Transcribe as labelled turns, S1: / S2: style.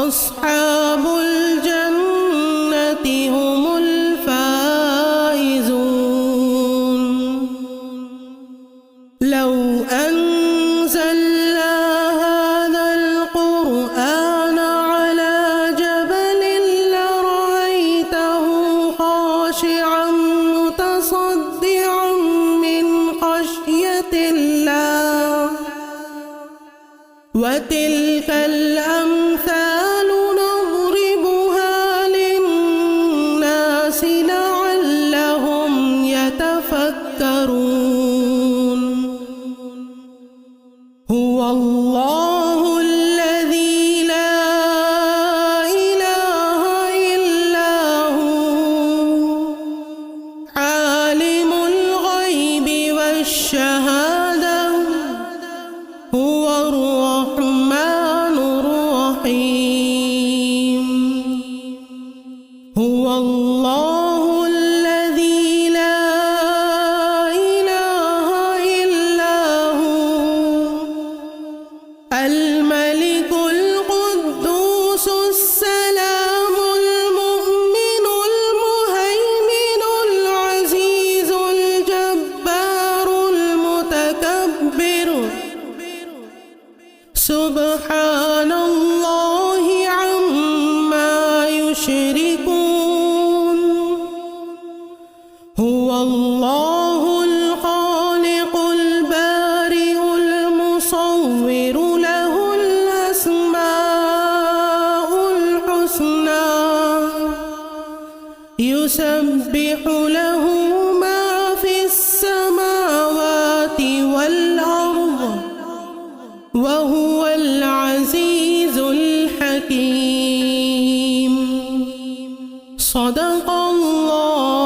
S1: أصحاب الجنة هم الفائزون. لو أنزلنا هذا القرآن على جبل لرأيته خاشعا متصدعا من خشية الله. وتلك الأمثال نضربها للناس لعلهم يتفكرون. هو الله الذي لا إله إلا هو عالم الغيب والشهادة هو الرحمن الرحيم. هو الله الذي لا إله إلا هو الملك القدوس السلام المؤمن المهيمن العزيز الجبار المتكبر. سبحان الله عما يشركون. هو الله الخالق البارئ المصور له الأسماء الحسنى يسبح له ما في السماوات والأرض وهو العزيز الحكيم. صدق الله.